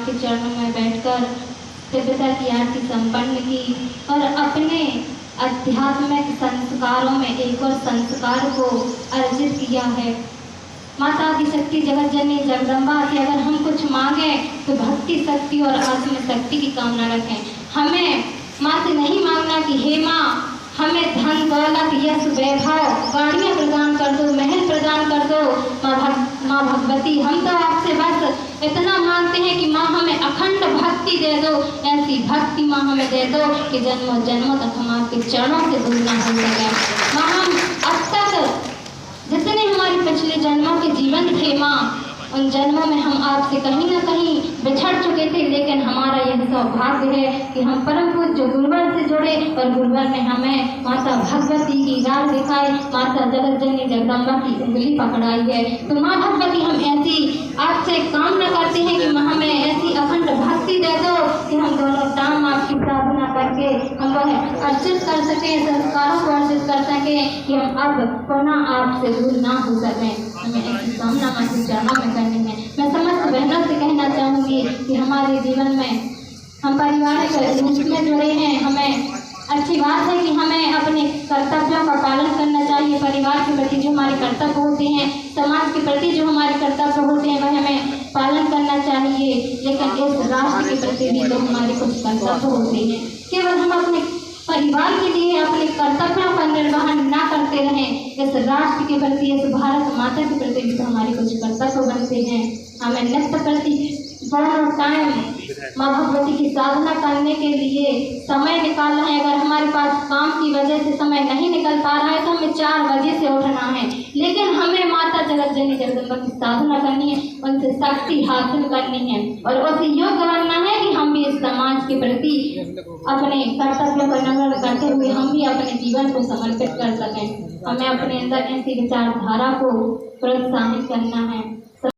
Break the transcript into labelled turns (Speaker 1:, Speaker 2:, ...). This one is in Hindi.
Speaker 1: आपके चरणों में बैठकर दिव्यता की आरती संपन्न की और अपने आध्यात्मिक संस्कारों में एक और संस्कार को अर्जित किया है। माता आदिशक्ति जगत जननी जगदम्बा से अगर हम कुछ मांगे तो भक्ति शक्ति और आत्म शक्ति की कामना रखें। हमें माँ से नहीं मांगना कि हे माँ हमें धन दौलत यश वैभव गाड़ियाँ प्रदान कर दो, महल प्रदान कर दो। माँ भगवती हम तो आपसे बस इतना मांगते हैं कि माँ हमें अखंड भक्ति दे दो, ऐसी भक्ति माँ हमें दे दो कि जन्मों जन्मों तक हम आपके चरणों से दूर न हो सके। माँ हम अब तक जितने हमारे पिछले जन्मों के जीवन थे माँ, उन जन्मों में हम आपसे कहीं ना कहीं बिछड़ चुके थे, लेकिन हमारा यह सौभाग्य है कि हम परम पूज्य गुरुवर से जुड़े और गुरुवर ने हमें माता भगवती की राह दिखाई, माता जगत जननी जगदम्बा की उंगली पकड़ाई है। तो माँ भगवती हम ऐसी आपसे कामना करते हैं कि माँ हमें ऐसी अखंड भक्ति दे दो कि हम दोनों टाइम आपकी प्रार्थना करके हम वह अर्चित कर सकें, संस्कारों को अर्चित कर सकें कि हम अब पुनः आपसे दूर ना हो सकें। हमें ऐसी कामना माँ के चरणों में करनी है। मैं समस्त बहनों से कहना चाहूँगी कि हमारे जीवन में हम पारिवारिक रूप में जुड़े हैं, हमें अच्छी बात है कि हमें अपने कर्तव्यों का पालन करना चाहिए। परिवार के प्रति जो हमारे कर्तव्य होते हैं, समाज के प्रति जो हमारे कर्तव्य होते हैं वह हमें पालन करना चाहिए, लेकिन इस राष्ट्र के प्रति भी तो हमारे कुछ कर्तव्य होते हैं। केवल हम अपने परिवार के लिए अपने कर्तव्यों का निर्वहन न करते रहें, इस राष्ट्र के प्रति, इस भारत माता के प्रति भी तो हमारे कुछ कर्तव्य बनते हैं। हमें नित्य प्रति दोनों टाइम माँ भगवती की साधना करने के लिए समय निकालना है। अगर हमारे पास काम की वजह से समय नहीं निकल पा रहा है तो हमें 4 बजे से उठना है, लेकिन हमें माता जगत जननी जगदम्बा की साधना करनी है, उनसे शक्ति हासिल करनी है और उसे योग्य बनना है कि हम भी इस समाज के प्रति अपने कर्तव्यों का निर्वहन करते हुए हम भी अपने जीवन को समर्पित कर सकें। हमें अपने अंदर ऐसी विचारधारा को प्रोत्साहित करना है।